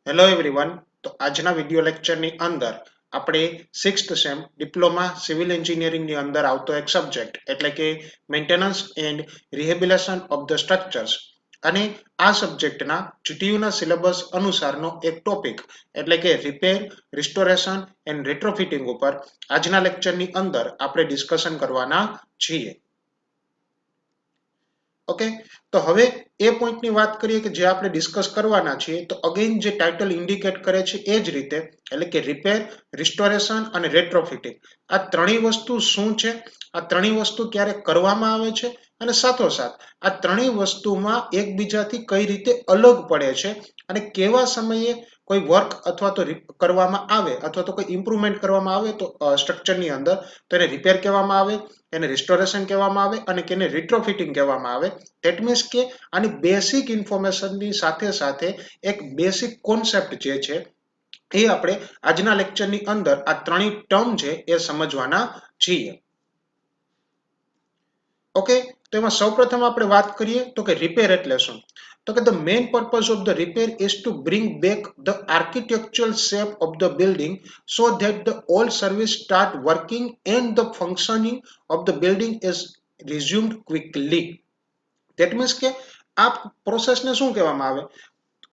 Hello everyone. તો આજના video લેક્ચરની અંદર આપણે 6th સેમ ડિપ્લોમા સિવિલ એન્જિનિયરિંગની અંદર આવતો એક સબ્જેક્ટ એટલે કે maintenance and rehabilitation of the structures અને આ સબ્જેક્ટના જીટીયુના સિલેબસ અનુસારનો એક ટોપિક એટલે કે રિપેર, રિસ્ટોરેશન એન્ડ રેટ્રોફિટિંગ ઉપર આજના લેક્ચરની અંદર આપણે ડિસ્કશન કરવાના છીએ. ઓકે, તો હવે એ પોઈન્ટની વાત કરીએ કે જે આપણે ડિસ્કસ કરવાના છીએ. તો અગેન જે ટાઇટલ ઇન્ડિકેટ કરે છે એ જ રીતે એટલે કે રિપેર, રિસ્ટોરેશન અને રેટ્રોફિટિંગ આ ત્રણેય વસ્તુ શું છે, આ ત્રણેય વસ્તુ ક્યારે કરવામાં આવે છે અને સાથોસાથ આ ત્રણેય વસ્તુમાં એકબીજાથી કઈ રીતે અલગ પડે છે અને કેવા સમયે કોઈ વર્ક અથવા તો કરવામાં આવે અથવા તો કોઈ ઇમ્પ્રુવમેન્ટ કરવામાં આવે તો સ્ટ્રક્ચરની અંદર તો એને રિપેર કહેવામાં આવે, એને રિસ્ટોરેશન કહેવામાં આવે અને એને રેટ્રોફિટિંગ કહેવામાં આવે. ધેટ મીન્સ કે આની બેસિક ઇન્ફોર્મેશનની સાથે સાથે એક બેસિક કોન્સેપ્ટ જે છે એ આપણે આજના લેક્ચરની અંદર આ ત્રણેય ટર્મ છે એ સમજવાના છીએ. ઓકે, તો એમાં સૌપ્રથમ આપણે વાત કરીએ તો કે રિપેર એટલે શું. તો કે the main purpose of the repair is to bring back the architectural shape of the building so that the old service start working and the functioning of the building is resumed quickly. That means કે આ પ્રોસેસને શું કહેવામાં આવે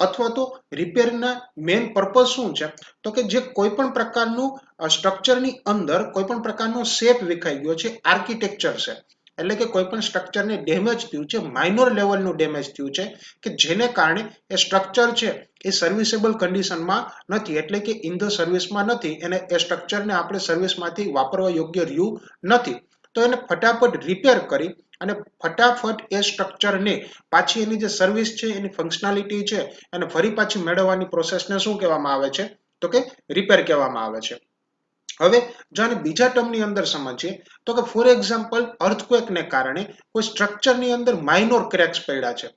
અથવા તો રિપેરના main purpose શું છે તો કે જે કોઈ પણ પ્રકારનું સ્ટ્રક્ચરની અંદર કોઈ પણ પ્રકારનો શેપ વિખાઈ ગયો છે, આર્કિટેક્ચર છે એટલે કે કોઈ પણ સ્ટ્રક્ચરને ડેમેજ થયું છે, માઇનોર લેવલનું ડેમેજ થયું છે કે જેને કારણે એ સ્ટ્રક્ચર છે એ સર્વિસેબલ કન્ડિશનમાં નથી એટલે કે ઇન ધ સર્વિસમાં નથી અને એ સ્ટ્રક્ચરને આપણે સર્વિસમાંથી વાપરવા યોગ્ય રહ્યું નથી. તો એને ફટાફટ રિપેર કરી અને ફટાફટ એ સ્ટ્રક્ચરને પાછી એની જે સર્વિસ છે એની ફંક્શનાલિટી છે અને ફરી પાછી મેળવવાની પ્રોસેસને શું કહેવામાં આવે છે તો કે રિપેર કહેવામાં આવે છે. હવે જો આને બીજા ટર્મની અંદર સમજીએ તો કે ફોર એક્ઝામ્પલ અર્થક્વેકને કારણે કોઈ સ્ટ્રક્ચરની અંદર માઇનોર ક્રેક્સ પડ્યા છે,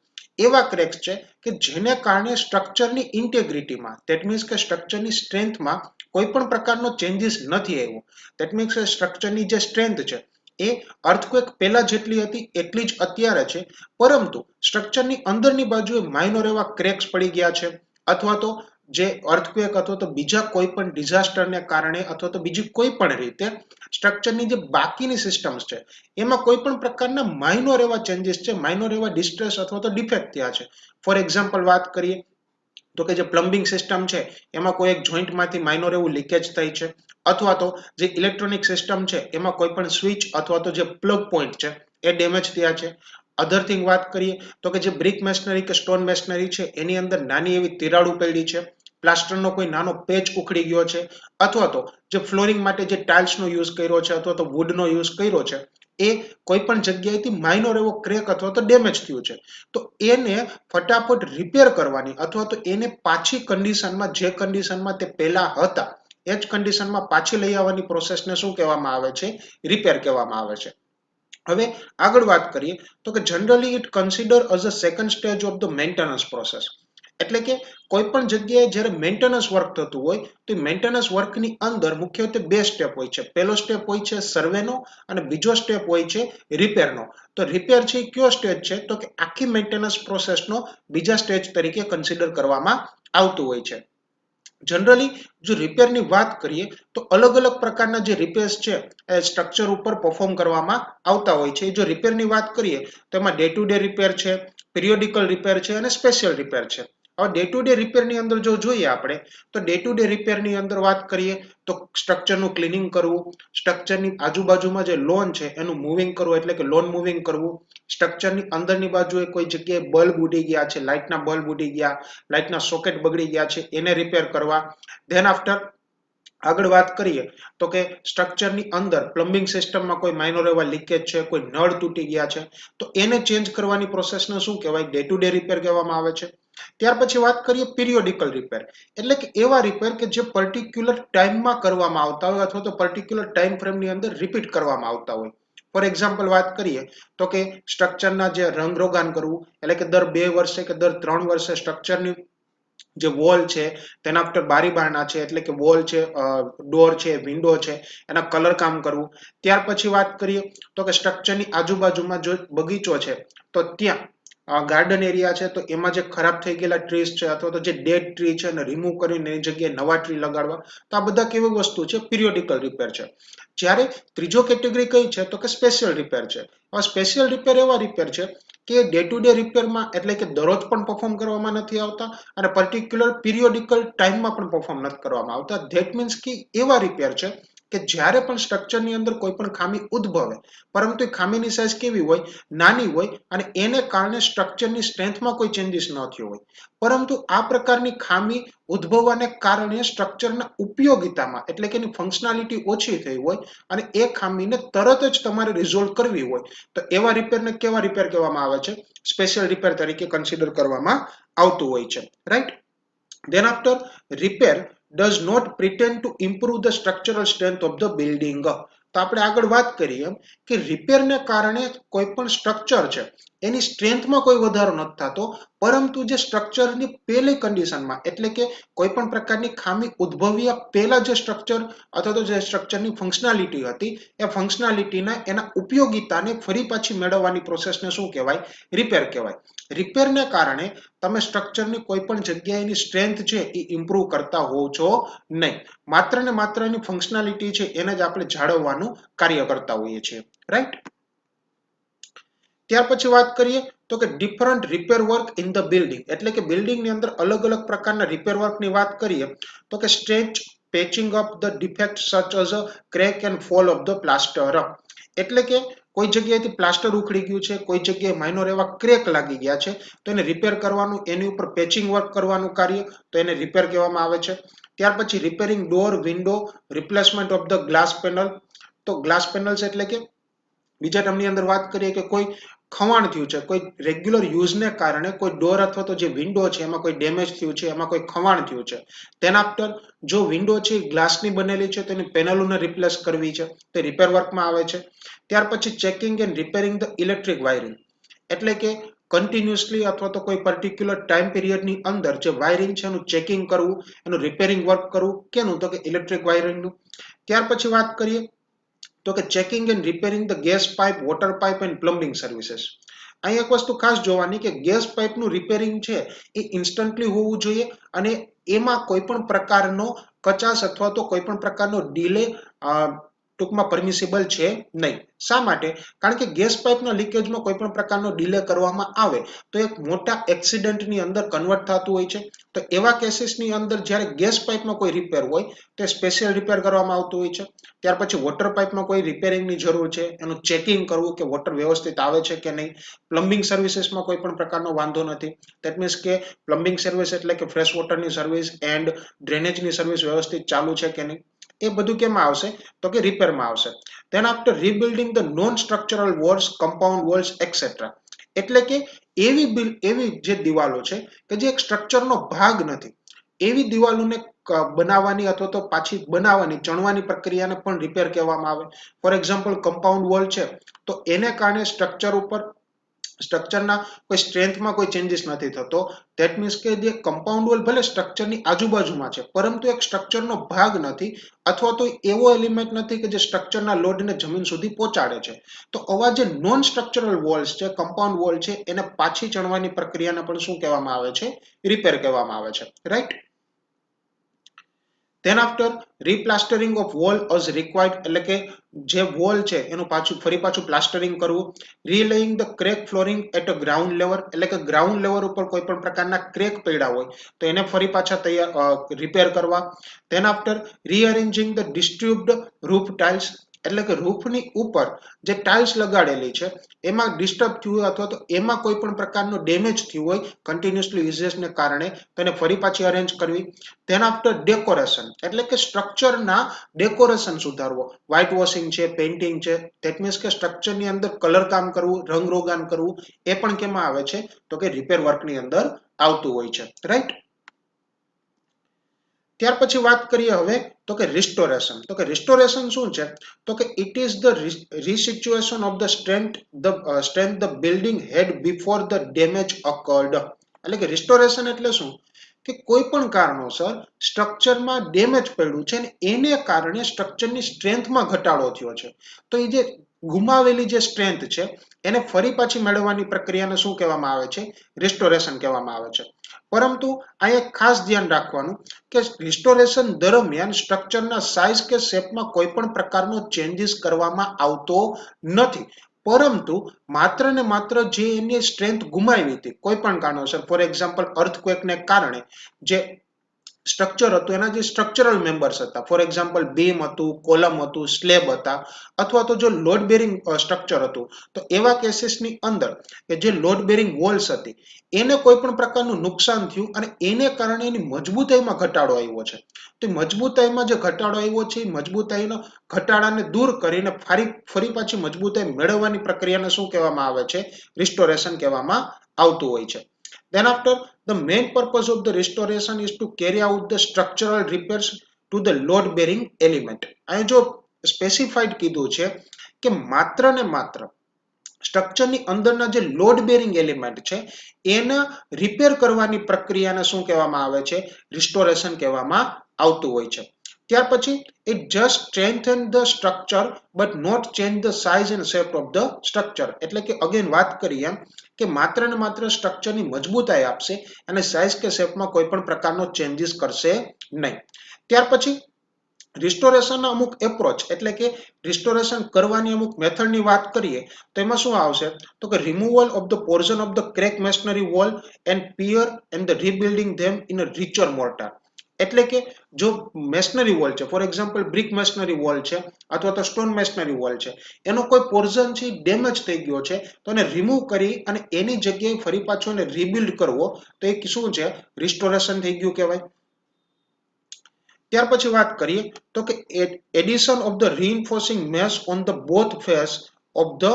એવા ક્રેક્સ છે કે જેને કારણે સ્ટ્રક્ચરની ઇન્ટેગ્રિટીમાં ધેટ મીન્સ કે સ્ટ્રક્ચરની સ્ટ્રેન્થમાં કોઈ પણ પ્રકારનો ચેન્જીસ નથી આવ્યો. ધેટ મીન્સ કે સ્ટ્રક્ચરની જે સ્ટ્રેન્થ છે એ અર્થક્વેક પહેલા જેટલી હતી એટલી જ અત્યારે છે, પરંતુ સ્ટ્રક્ચરની અંદરની બાજુએ માઇનોર એવા ક્રેક્સ પડી ગયા છે અથવા તો જે અર્થક્વેક અથવા તો બીજા કોઈ પણ ડિઝાસ્ટરને કારણે અથવા તો બીજી કોઈ પણ રીતે સ્ટ્રક્ચરની જે બાકીની સિસ્ટમ્સ છે એમાં કોઈ પણ પ્રકારના માઇનોર એવા ચેન્જીસ છે, માઇનોર એવા ડિસ્ટ્રેસ અથવા તો ડિફેક્ટ થયા છે. ફોર એક્ઝામ્પલ વાત કરીએ તો કે જે પ્લમ્બિંગ સિસ્ટમ છે એમાં કોઈ એક જોઈન્ટમાંથી માઇનોર એવું લીકેજ થાય છે અથવા તો જે ઇલેક્ટ્રોનિક સિસ્ટમ છે એમાં કોઈ પણ સ્વિચ અથવા તો જે પ્લગ પોઈન્ટ છે એ ડેમેજ થયા છે. અધર થિંગ વાત કરીએ તો કે જે બ્રિક મેશનરી કે સ્ટોન મેશનરી છે એની અંદર નાની એવી તિરાડો પડી છે, પ્લાસ્ટરનો કોઈ નાનો પેચ ઉખડી ગયો છે અથવા તો જે ફ્લોરિંગ માટે જે ટાઇલ્સનો યુઝ કર્યો છે અથવા તો વુડનો યુઝ કર્યો છે એ કોઈ પણ જગ્યાએથી માઇનોર એવો ક્રેક અથવા તો ડેમેજ થયું છે. તો એને ફટાફટ રિપેર કરવાની અથવા તો એને પાછી કન્ડિશનમાં જે કન્ડિશનમાં તે પહેલા હતા એ જ કન્ડિશનમાં પાછી લઈ આવવાની પ્રોસેસને શું કહેવામાં આવે છે રિપેર કહેવામાં આવે છે. હવે આગળ વાત કરીએ તો કે generally it consider as a second stage of the maintenance process એટલે કે કોઈ પણ જગ્યાએ જ્યારે મેન્ટેનન્સ વર્ક થતું હોય તો મેન્ટેનન્સ વર્કની અંદર મુખ્યત્વે બે સ્ટેપ હોય છે. પહેલો સ્ટેપ હોય છે સર્વેનો અને બીજો સ્ટેપ હોય છે રિપેરનો. તો રિપેર છે એ કયો સ્ટેજ છે તો કે આખી મેન્ટેનન્સ પ્રોસેસનો બીજા સ્ટેજ તરીકે કન્સિડર કરવામાં આવતું હોય છે. જનરલી જો રિપેરની વાત કરીએ તો અલગ અલગ પ્રકારના જે રિપેર્સ છે એ સ્ટ્રક્ચર ઉપર પરફોર્મ કરવામાં આવતા હોય છે. જો રિપેરની વાત કરીએ તો એમાં ડે ટુ ડે રિપેર છે, પિરિયોડિકલ રિપેર છે અને સ્પેશિયલ રિપેર છે. હવે ડે ટુ ડે રિપેરની અંદર જો જોઈએ આપણે તો ડે ટુ ડે રિપેરની અંદર વાત કરીએ તો સ્ટ્રક્ચરનું ક્લિનિંગ કરવું, સ્ટ્રક્ચરની આજુબાજુમાં જે લોન છે એનું મૂવિંગ કરવું એટલે કે લોન મૂવિંગ કરવું, સ્ટ્રક્ચરની અંદરની બાજુએ કોઈ જગ્યાએ બલ્બ ઉડી ગયા છે, લાઇટના બલ્બ ઉડી ગયા, લાઇટના સોકેટ બગડી ગયા છે એને રિપેર કરવા. ધેન આફ્ટર આગળ વાત કરીએ તો કે સ્ટ્રક્ચરની અંદર પ્લમ્બિંગ સિસ્ટમમાં કોઈ માઇનોર એવા લીકેજ છે, કોઈ નળ તૂટી ગયા છે તો એને ચેન્જ કરવાની પ્રોસેસને શું કહેવાય ડે ટુ ડે રિપેર કહેવામાં આવે છે. ત્યાર પછી વાત કરીએ પિરિયોડિકલ રિપેર એટલે કે એવા રિપેર કે જે પર્ટિક્યુલર ટાઈમમાં કરવામાં આવતા હોય અથવા તો પર્ટિક્યુલર ટાઈમ ફ્રેમની અંદર રિપીટ કરવામાં આવતા હોય. ફોર એક્ઝામ્પલ વાત કરીએ તો કે સ્ટ્રક્ચરના જે રંગરોગાન કરવું એટલે કે દર 2 વર્ષે કે દર 3 વર્ષે સ્ટ્રક્ચરની જે વોલ છે તેના આફ્ટર બારી બારણા છે એટલે કે વોલ છે, ડોર છે, વિન્ડો છે એના કલર કામ કરવું. ત્યાર પછી વાત કરીએ તો કે સ્ટ્રક્ચરની આજુબાજુમાં જો બગીચો છે તો ત્યાં ગાર્ડન એરિયા છે તો એમાં જે ખરાબ થઈ ગયેલા ટ્રીઝ છે અથવા તો જે ડેડ ટ્રી છે એને રિમૂવ કરીને એની જગ્યાએ નવા ટ્રી લગાડવા, તો આ બધા કેવી વસ્તુ છે? પિરિયોડિકલ રિપેર છે. જ્યારે ત્રીજો કેટેગરી કઈ છે? તો કે સ્પેશિયલ રિપેર છે. આ સ્પેશિયલ રિપેર એવા રિપેર છે કે ડે ટુ ડે રિપેરમાં, એટલે કે દરરોજ પણ પરફોર્મ કરવામાં નથી આવતા અને પર્ટિક્યુલર પિરિયોડિકલ ટાઈમમાં પણ પરફોર્મ નથી કરવામાં આવતા. ધેટ મીન્સ કે એવા રિપેર છે કે જ્યારે પણ સ્ટ્રક્ચરની અંદર કોઈ પણ ખામી ઉદ્ભવે, પરંતુ એ ખામીની સાઇઝ કેવી હોય? નાની હોય, અને એને કારણે સ્ટ્રક્ચરની સ્ટ્રેન્થમાં કોઈ ચેન્જીસ ન થયો હોય, પરંતુ આ પ્રકારની ખામી ઉદ્ભવવાને કારણે સ્ટ્રક્ચરના ઉપયોગિતામાં, એટલે કે એની ફંક્શનાલિટી ઓછી થઈ હોય અને એ ખામીને તરત જ તમારે રિઝોલ્વ કરવી હોય, તો એવા રિપેરને કેવા રિપેર કહેવામાં આવે છે? સ્પેશિયલ રિપેર તરીકે કન્સિડર કરવામાં આવતું હોય છે, right? Then after, repair does not pretend to improve the structural strength of the building. તો આપણે આગળ વાત કરીએ કે રિપેરને કારણે કોઈ પણ સ્ટ્રક્ચર છે એની સ્ટ્રેન્થમાં કોઈ વધારો નથી થતો, પરંતુ જે સ્ટ્રક્ચરની પહેલી કન્ડિશનમાં, એટલે કે કોઈ પણ પ્રકારની ખામી ઉદ્ભવ્યા પહેલા જે સ્ટ્રક્ચર અથવા તો જે સ્ટ્રક્ચરની ફંક્શનાલિટી હતી, એ ફંક્શનાલિટીના એના ઉપયોગિતાને ફરી પાછી મેળવવાની પ્રોસેસને શું કહેવાય? રિપેર કહેવાય. રિપેરને કારણે તમે સ્ટ્રક્ચરની કોઈ પણ જગ્યાએની સ્ટ્રેન્થ છે એ ઇમ્પ્રૂવ કરતા હોવ છો નહીં, માત્ર ને માત્ર એની ફંક્શનાલિટી છે એને જ આપણે જાળવવાનું કાર્ય કરતા હોઈએ છીએ, રાઈટ? ત્યાર પછી વાત કરીએ તો કે different repair work in the building, એટલે કે બિલ્ડિંગની અંદર અલગ અલગ પ્રકારના રિપેર વર્કની વાત કરીએ તો કે stretch patching up the defect such as a crack and fall of the plaster, એટલે કે કોઈ જગ્યાએથી પ્લાસ્ટર ઉખડી ગયું છે, કોઈ જગ્યાએ માઇનોર એવા ક્રેક લાગી ગયા છે, તો એને રિપેર કરવાનું, એની ઉપર પેચિંગ વર્ક કરવાનું કાર્ય, તો એને રિપેર કહેવામાં આવે છે. ત્યાર પછી repairing door, window, replacement of the glass panel. તો ગ્લાસ પેનલ્સ એટલે કે બીજા ટર્મની અંદર વાત કરીએ કે કોઈ ખવાણ થયું છે, કોઈ રેગ્યુલર યુઝને કારણે કોઈ ડોર અથવા તો જે વિન્ડો છે એમાં કોઈ ડેમેજ થયું છે, એમાં કોઈ ખવાણ થયું છે. તેના આફ્ટર જો વિન્ડો છે ગ્લાસની બનેલી છે તો એની પેનલોને રિપ્લેસ કરવી છે, તે રિપેર વર્કમાં આવે છે. ત્યાર પછી checking and repairing the electric wiring, એટલે કે કન્ટિન્યુઅસલી અથવા તો કોઈ પર્ટિક્યુલર ટાઈમ પીરિયડની અંદર જે વાયરિંગ છે એનું ચેકિંગ કરવું, એનું રિપેરિંગ વર્ક કરવું, કેનું? તો કે ઇલેક્ટ્રિક વાયરિંગનું. ત્યાર પછી વાત કરીએ તો કે checking and repairing the gas pipe, water pipe and plumbing services. અહીં એક વસ્તુ ખાસ જોવાની કે ગેસ પાઇપનું રિપેરિંગ છે એ ઇન્સ્ટન્ટલી હોવું જોઈએ અને એમાં કોઈ પણ પ્રકારનો કચાશ અથવા તો કોઈ પણ પ્રકારનો ડિલે ટૂંકમાં પરમિસિબલ છે નહીં. શા માટે? કારણ કે ગેસ પાઇપના લીકેજમાં કોઈ પણ પ્રકારનો ડિલે કરવામાં આવે તો એક મોટા એક્સિડન્ટની અંદર કન્વર્ટ થતું હોય છે. તો એવા કેસીસની અંદર જ્યારે ગેસ પાઇપમાં કોઈ રિપેર હોય તો સ્પેશિયલ રિપેર કરવામાં આવતું હોય છે. ત્યાર પછી વોટર પાઇપમાં કોઈ રિપેરિંગની જરૂર છે, એનું ચેકિંગ કરવું કે વોટર વ્યવસ્થિત આવે છે કે નહીં. પ્લમ્બિંગ સર્વિસીસમાં કોઈ પણ પ્રકારનો વાંધો નથી. ધેટ મીન્સ કે પ્લમ્બિંગ સર્વિસ એટલે કે ફ્રેશ વોટરની સર્વિસ એન્ડ ડ્રેનેજની સર્વિસ વ્યવસ્થિત ચાલુ છે કે નહીં, એ બધું કેમાં આવશે? તો કે રિપેરમાં આવશે. Then after rebuilding the non structural walls, compound walls etcetera, એટલે કે એવી જે દિવાલો છે કે જે એક સ્ટ્રક્ચરનો ભાગ નથી, એવી દિવાલોને બનાવવાની અથવા તો પાછી બનાવવાની, ચણવાની પ્રક્રિયાને પણ રિપેર કહેવામાં આવે. ફોર એક્ઝામ્પલ કમ્પાઉન્ડ વોલ છે તો એને કારણે સ્ટ્રક્ચર ઉપર, સ્ટ્રક્ચરના કોઈ સ્ટ્રેન્થમાં કોઈ ચેન્જીસ નથી થતો. ધેટ મીન્સ કે જે કમ્પાઉન્ડ વોલ ભલે સ્ટ્રક્ચરની આજુબાજુમાં છે પરંતુ એક સ્ટ્રક્ચરનો ભાગ નથી અથવા તો એવો એલિમેન્ટ નથી કે જે સ્ટ્રક્ચરના લોડને જમીન સુધી પહોંચાડે છે. તો આવા જે નોન સ્ટ્રક્ચરલ વોલ્સ છે, કમ્પાઉન્ડ વોલ છે, એને પાછી ચણવાની પ્રક્રિયાને પણ શું કહેવામાં આવે છે? રિપેર કહેવામાં આવે છે, right? Then after replastering of wall as required, એટલે કે જે વોલ છે એનું ફરી પાછું પ્લાસ્ટરિંગ કરવું. relaying the crack flooring at a ground level, એટલે કે ગ્રાઉન્ડ લેવલ ઉપર કોઈ પણ પ્રકારના ક્રેક પડ્યા હોય તો એને ફરી પાછા રિપેર કરવા. Then after rearranging the disturbed roof tiles, એટલે કે રૂફની ઉપર જે ટાઇલ્સ લગાડેલી છે એમાં ડિસ્ટર્બ થયું હોય અથવા તો એમાં કોઈ પણ પ્રકારનો ડેમેજ થયું હોય કન્ટિન્યુઅસલી યુઝેસને કારણે, તેને ફરી પાછી અરેન્જ કરવી. ધેન આફ્ટર ડેકોરેશન, એટલે કે સ્ટ્રક્ચરના ડેકોરેશન સુધારવો, વ્હાઇટ વોશિંગ છે, પેઇન્ટિંગ છે, ધેટ મીન્સ કે સ્ટ્રક્ચરની અંદર કલર કામ કરવું, રંગરોગાન કરવું, એ પણ કેમાં આવે છે? તો કે રિપેર વર્કની અંદર આવતું હોય છે, રાઈટ? ત્યાર પછી વાત કરીએ હવે તો કે રિસ્ટોરેશન. તો કે રિસ્ટોરેશન શું છે? તો કે it is the restitution of the strength the building had before the damage occurred. એટલે કે રિસ્ટોરેશન એટલે શું? કે કોઈ પણ કારણોસર સ્ટ્રક્ચરમાં ડેમેજ પડ્યું છે અને એને કારણે સ્ટ્રક્ચરની સ્ટ્રેન્થમાં ઘટાડો થયો છે. તો એ જે ગુમાવેલી જે સ્ટ્રેન્થ છે એને ફરી પાછી મેળવવાની પ્રક્રિયાને શું કહેવામાં આવે છે? રિસ્ટોરેશન કહેવામાં આવે છે. પરંતુ આ એક ખાસ ધ્યાન રાખવાનું કે રિસ્ટોરેશન દરમિયાન સ્ટ્રક્ચરના સાઇઝ કે શેપમાં કોઈ પણ પ્રકારનો ચેન્જીસ કરવામાં આવતો નથી, પરંતુ માત્ર ને માત્ર જે એની સ્ટ્રેન્થ ગુમાવી હતી કોઈ પણ કારણોસર, ફોર એક્ઝામ્પલ અર્થક્વેકને કારણે જે સ્ટ્રક્ચર હતું એના જે સ્ટ્રક્ચરલ મેમ્બર્સ હતા, ફોર એક્ઝામ્પલ બીમ હતું, કોલમ હતું, સ્લેબ હતા, અથવા તો જો લોડ બેરિંગ સ્ટ્રક્ચર હતું, તો એવા કેસીસની અંદર કે જે લોડ બેરિંગ વોલ્સ હતી એને કોઈ પણ પ્રકારનું નુકસાન થયું અને એને કારણે એની મજબૂતાઈમાં ઘટાડો આવ્યો છે. તો મજબૂતાઈમાં જે ઘટાડો આવ્યો છે એ મજબૂતાઈનો ઘટાડાને દૂર કરીને ફરી પાછી મજબૂતાઈ મેળવવાની પ્રક્રિયાને શું કહેવામાં આવે છે? રિસ્ટોરેશન કહેવામાં આવતું હોય છે. Then after, the main purpose of the restoration is to carry out the structural repairs to the load bearing element. અહીં જો સ્પેસિફાઈડ કીધું છે કે માત્ર ને માત્ર સ્ટ્રક્ચરની અંદરના જે લોડ બેરિંગ એલિમેન્ટ છે એના રિપેર કરવાની પ્રક્રિયાને શું કહેવામાં આવે છે? રિસ્ટોરેશન કહેવામાં આવતું હોય છે. ત્યાર પછી it just strengthen the structure but not change the size and shape of the structure. એટલે કે અગેન વાત કરીએ એમ કે માત્ર ને માત્ર સ્ટ્રક્ચરની મજબૂતાઈ આપશે અને સાઇઝ કે શેપમાં કોઈ પણ પ્રકારનો ચેન્જીસ કરશે નહીં. ત્યાર પછી રિસ્ટોરેશનના અમુક એપ્રોચ એટલે કે રિસ્ટોરેશન કરવાની અમુક મેથડની વાત કરીએ તો એમાં શું આવશે? તો કે removal of the portion of the crack masonry wall and pier and the rebuilding them in a richer mortar. એટલે કે જો મેશનરી વોલ છે, for example brick masonry wall છે અથવા તો સ્ટોન મેશનરી વોલ છે, એનો કોઈ પોર્શન છે ડેમેજ થઈ ગયો છે તો એને રિમૂવ કરી અને એની જગ્યાએ ફરી પાછો એને રીબિલ્ડ કરવો તો એ શું છે? રિસ્ટોરેશન થઈ ગયું કહેવાય. ત્યાર પછી વાત કરીએ તો કે addition of the reinforcing mesh on the both face of the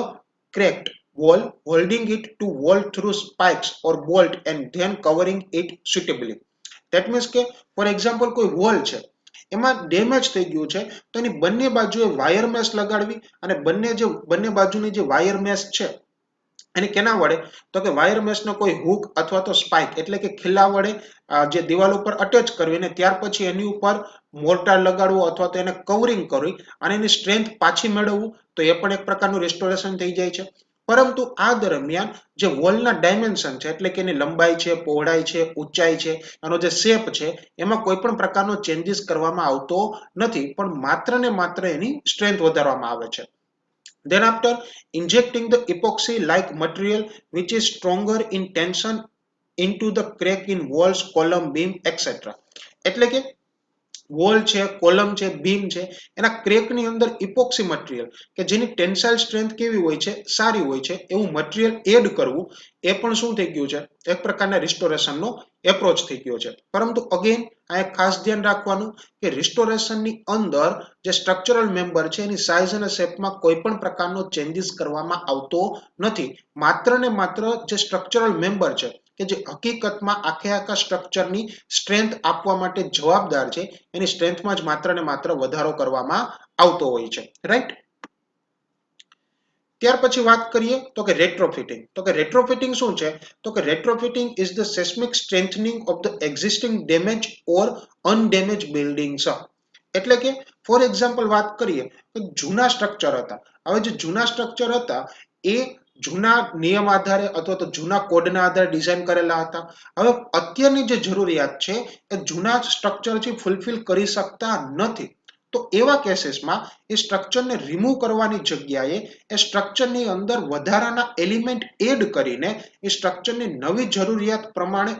cracked wall, holding it to wall through spikes or bolt and then covering it suitably. That means કે ફોર એક્ઝામ્પલ કોઈ વોલ છે એમાં damage થઈ ગયું છે તો એની બંને બાજુએ વાયર મેશ લગાડવી અને બંને બાજુની જે વાયર મેશ છે એને કેના વડે? તો કે વાયર મેશનો કોઈ હુક અથવા તો સ્પાઇક એટલે કે ખીલા વડે જે દિવાલ ઉપર અટેચ કરવી અને ત્યાર પછી એની ઉપર મોર્ટાર લગાડવું અથવા તો એને કવરિંગ કરવી અને એની સ્ટ્રેન્થ પાછી મેળવવું તો એ પણ એક પ્રકારનું રિસ્ટોરેશન થઈ જાય છે. પરંતુ આ દરમિયાન જે વોલના ડાયમેન્શન છે એટલે કે એની લંબાઈ છે, પહોળાઈ છે, ઊંચાઈ છે, એનો જે શેપ છે એમાં કોઈ પણ પ્રકારનો ચેન્જીસ કરવામાં આવતો નથી, પણ માત્ર ને માત્ર એની સ્ટ્રેન્થ વધારવામાં આવે છે. Then after, injecting the epoxy like material which is stronger in tension into the crack in walls, column, beam, etc. એટલે કે વોલ છે, કોલમ છે, બીમ છે, એના ક્રેકની અંદર ઇપોક્સી મટીરિયલ કે જેની ટેન્સાઇલ સ્ટ્રેન્થ કેવી હોય છે? સારી હોય છે, એવું મટીરિયલ એડ કરવું એ પણ શું થઈ ગયું છે? એક પ્રકારના રિસ્ટોરેશનનો એપ્રોચ થઈ ગયો છે. પરંતુ અગેન આ એક ખાસ ધ્યાન રાખવાનું કે રિસ્ટોરેશનની અંદર જે સ્ટ્રક્ચરલ મેમ્બર છે એની સાઇઝ અને શેપમાં કોઈ પણ પ્રકારનો ચેન્જીસ કરવામાં આવતો નથી. માત્ર ને માત્ર જે સ્ટ્રક્ચરલ મેમ્બર છે કે જે હકીકતમાં આખા સ્ટ્રક્ચરની સ્ટ્રેન્થ આપવા માટે જવાબદાર છે એની સ્ટ્રેન્થમાં જ માત્ર ને માત્ર વધારો કરવામાં આવતો હોય છે. રાઈટ? ત્યાર પછી વાત કરીએ તો કે રેટ્રોફિટિંગ. તો કે રેટ્રોફિટિંગ શું છે? તો કે retrofitting is the seismic strengthening of the existing damaged or undamaged buildings. એટલે કે ફોર એક્ઝામ્પલ વાત કરીએ તો જૂના સ્ટ્રક્ચર હતા. હવે જે જૂના સ્ટ્રક્ચર હતા એ જૂના નિયમ આધારે અથવા તો જૂના કોડના આધારે ડિઝાઇન કરેલા હતા. હવે અત્યારની જે જરૂરિયાત છે એ જૂના સ્ટ્રક્ચરથી ફૂલફિલ કરી શકતા નથી. તો એવા કેસીસમાં એ સ્ટ્રક્ચરને રિમૂવ કરવાની જગ્યાએ એ સ્ટ્રક્ચરની અંદર વધારાના એલિમેન્ટ એડ કરીને એ સ્ટ્રક્ચરની નવી જરૂરિયાત પ્રમાણે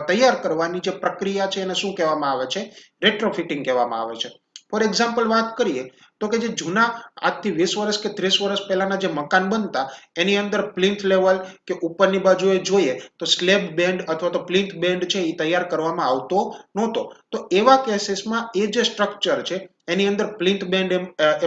તૈયાર કરવાની જે પ્રક્રિયા છે એને શું કહેવામાં આવે છે? રેટ્રોફિટિંગ કહેવામાં આવે છે. ફોર એક્ઝામ્પલ વાત કરીએ તો કે જે જૂના આજથી 20 વર્ષ કે 30 વર્ષ પહેલાના જે મકાન બનતા એની અંદર પ્લિન્થ લેવલ કે ઉપરની બાજુએ જોઈએ તો સ્લેબ બેન્ડ અથવા તો પ્લિન્થ બેન્ડ છે એ તૈયાર કરવામાં આવતો નહોતો. તો એવા કેસીસમાં એ જે સ્ટ્રક્ચર છે એની અંદર પ્લિન્થ બેન્ડ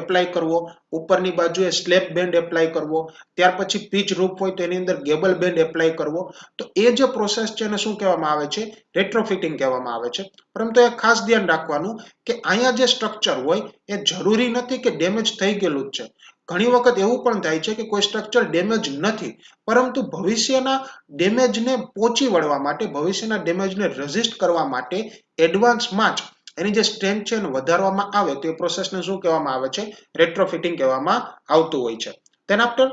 એપ્લાય કરવો, ઉપરની બાજુએ સ્લેબ બેન્ડ એપ્લાય કરવો, ત્યાર પછી પીચ રૂફ હોય તો એની અંદર ગેબલ બેન્ડ એપ્લાય કરવો, તો એ જે પ્રોસેસ છે એને શું કહેવામાં આવે છે? રેટ્રોફિટિંગ કહેવામાં આવે છે. પરંતુ એ ખાસ ધ્યાન રાખવાનું કે અહીંયા જે સ્ટ્રક્ચર હોય એ જરૂરી નથી કે ડેમેજ થઈ ગયેલું જ છે. ઘણી વખત એવું પણ થાય છે કે કોઈ સ્ટ્રક્ચર ડેમેજ નથી, પરંતુ ભવિષ્યના ડેમેજને પહોંચી વળવા માટે, ભવિષ્યના ડેમેજને રેઝિસ્ટ કરવા માટે એડવાન્સમાં જ એની જે સ્ટ્રેન્થ છે એને વધારવામાં આવે તો એ પ્રોસેસને શું કહેવામાં આવે છે? રેટ્રોફિટિંગ કહેવામાં આવતું હોય છે. Then after,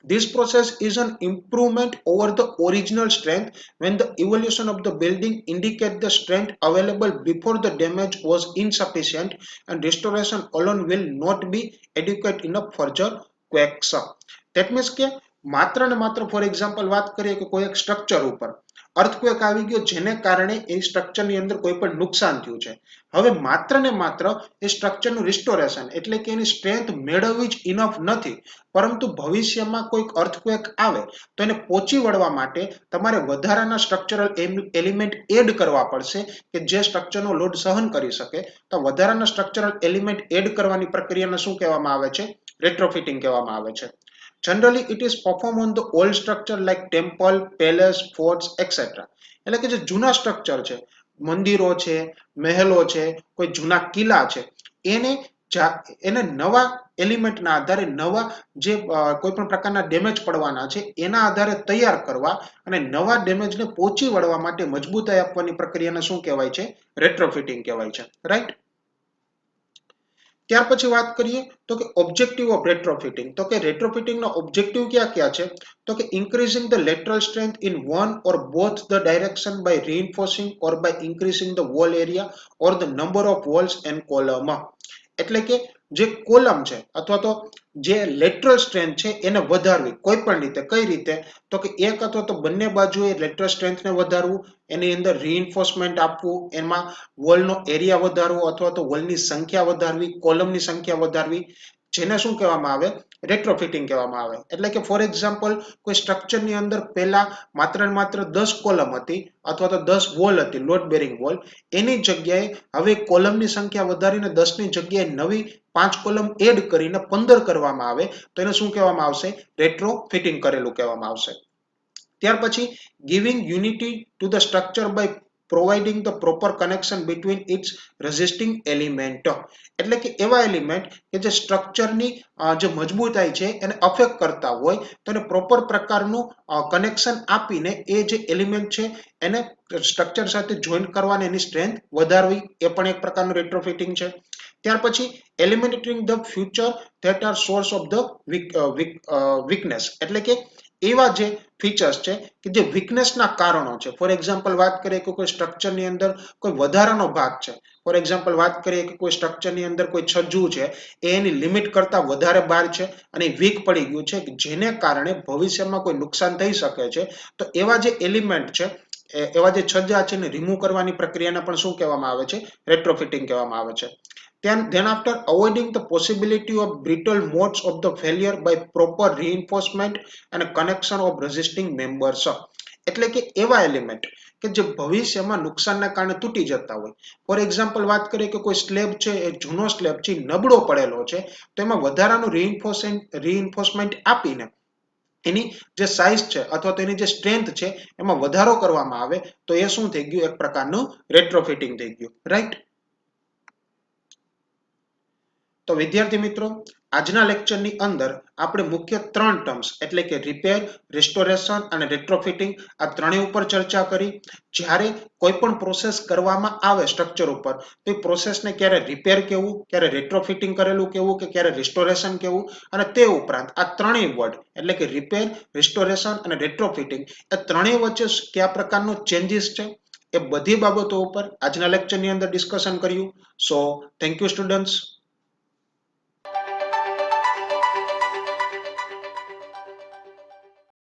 this process is an improvement over the original strength when the evolution of the building indicate the strength available before the damage was insufficient, and restoration alone will not be adequate enough for the quakes. That means કે માત્ર ને માત્ર for example વાત કરીએ કે કોઈ એક structure ઉપર અર્થક્વેક આવી ગયો જેને કારણે એ સ્ટ્રક્ચરની અંદર કોઈ પણ નુકસાન થયું છે. હવે માત્ર ને માત્ર એ સ્ટ્રક્ચરનું રિસ્ટોરેશન એટલે કે એની સ્ટ્રેન્થ મેળવવી જ ઇનફ નથી, પરંતુ ભવિષ્યમાં કોઈક અર્થક્વેક આવે તો એને પહોંચી વળવા માટે તમારે વધારાના સ્ટ્રક્ચરલ એલિમેન્ટ એડ કરવા પડશે કે જે સ્ટ્રક્ચરનો લોડ સહન કરી શકે. તો વધારાના સ્ટ્રક્ચરલ એલિમેન્ટ એડ કરવાની પ્રક્રિયાને શું કહેવામાં આવે છે? રેટ્રોફિટિંગ કહેવામાં આવે છે. Generally, it is performed on the old structure like temple, palace, forts, etc. એટલે કે જે જૂના સ્ટ્રક્ચર છે, મંદિરો છે, મહેલો છે, કોઈ જૂના કિલ્લા છે, એને નવા એલિમેન્ટના આધારે નવા જે કોઈ પણ પ્રકારના ડેમેજ પડવાના છે એના આધારે તૈયાર કરવા અને નવા ડેમેજને પહોંચી વળવા માટે મજબૂતાઈ આપવાની પ્રક્રિયાને શું કહેવાય છે? રેટ્રોફિટિંગ કહેવાય છે. રાઈટ. ત્યાર પછી વાત કરીએ તો કે ઓબ્જેક્ટિવ ઓફ રેટ્રોફિટિંગ. તો કે રેટ્રોફિટિંગનો ઓબ્જેક્ટિવ ક્યાં ક્યાં છે? તો કે increasing the lateral strength in one or both the direction by reinforcing or by increasing the wall area or the number of walls and column. એટલે કે જે કોલમ છે અથવા તો જે લેટરલ સ્ટ્રેન્થ છે એને વધારવી કોઈ પણ રીતે. કઈ રીતે? તો કે એક અથવા તો બંને બાજુએ લેટરલ સ્ટ્રેન્થને વધારવું, એની અંદર રીઇન્ફોર્સમેન્ટ આપવું, એમાં વોલનો એરિયા વધારવો અથવા તો વોલની સંખ્યા વધારવી, કોલમની સંખ્યા વધારવી, જેને શું કહેવામાં આવે? રેટ્રોફિટિંગ કહેવામાં આવે. એટલે કે ફોર એક્ઝામ્પલ કોઈ સ્ટ્રક્ચરની અંદર પહેલા માત્ર ને માત્ર 10 કોલમ હતી અથવા તો 10 વોલ હતી, લોડ બેરિંગ વોલ, એની જગ્યાએ હવે કોલમની સંખ્યા વધારીને 10 ની જગ્યાએ નવી 5 કોલમ એડ કરીને 15 કરવામાં આવે તો એને શું કહેવામાં આવશે? રેટ્રોફિટિંગ કરેલું કહેવામાં આવશે. ત્યાર પછી giving unity to the structure by providing the proper connection between its resisting element. એટલે કે એવા એલિમેન્ટ કે જે સ્ટ્રક્ચરની જે મજબૂતાઈ છે એને અફેક્ટ કરતા હોય તો એને પ્રોપર પ્રકારનું કનેક્શન આપીને એ જે એલિમેન્ટ છે એને સ્ટ્રક્ચર સાથે જોઈન્ટ કરવાની એની સ્ટ્રેન્થ વધારવી, એ પણ એક પ્રકારનું રેટ્રોફિટિંગ છે. ત્યાર પછી eliminating the future that are source of the weakness. એટલે કે એવા જે ફીચર્સ છે કે જે વીકનેસના કારણો છે. ફોર એક્ઝામ્પલ વાત કરીએ કે કોઈ સ્ટ્રક્ચરની અંદર કોઈ વધારાનો ભાગ છે. ફોર એક્ઝામ્પલ વાત કરીએ કે કોઈ સ્ટ્રક્ચરની અંદર કોઈ છજ્જુ છે એ એની લિમિટ કરતા વધારે બહાર છે અને વીક પડી ગયું છે, જેને કારણે ભવિષ્યમાં કોઈ નુકસાન થઈ શકે છે. તો એવા જે એલિમેન્ટ છે, એવા જે છજ્જા છે એને રિમૂવ કરવાની પ્રક્રિયાને પણ શું કહેવામાં આવે છે? રેટ્રોફિટિંગ કહેવામાં આવે છે. Then after avoiding the possibility of brittle modes of the failure by proper reinforcement and connection of resisting members. એટલે કે એવા એલિમેન્ટ કે જે ભવિષ્યમાં નુકસાનના કારણે તૂટી જતા હોય. ફોર એક્ઝામ્પલ વાત કરીએ કે કોઈ સ્લેબ છે એ જૂનો સ્લેબ છે, નબળો પડેલો છે, તો એમાં વધારાનું રીઇન્ફોર્સમેન્ટ આપીને એની જે સાઇઝ છે અથવા તો એની જે સ્ટ્રેન્થ છે એમાં વધારો કરવામાં આવે તો એ શું થઈ ગયું? એક પ્રકારનું રેટ્રોફિટિંગ થઈ ગયું. રાઈટ. તો વિદ્યાર્થી મિત્રો, આજના લેક્ચરની અંદર આપણે મુખ્ય 3 ટર્મ્સ એટલે કે રિપેર, રિસ્ટોરેશન અને રેટ્રોફિટિંગ આ ત્રણેય ઉપર ચર્ચા કરી. જ્યારે કોઈ પણ પ્રોસેસ કરવામાં આવે સ્ટ્રક્ચર ઉપર તો એ પ્રોસેસને ક્યારે રિપેર કેવું, ક્યારે રેટ્રોફિટિંગ કરેલું કેવું કે ક્યારે રિસ્ટોરેશન કેવું, અને તે ઉપરાંત આ ત્રણેય વર્ડ એટલે કે રિપેર, રિસ્ટોરેશન અને રેટ્રોફિટિંગ એ ત્રણેય વચ્ચે કયા પ્રકારનો ચેન્જીસ છે એ બધી બાબતો ઉપર આજના લેક્ચરની અંદર ડિસ્કશન કર્યું. So thank you students.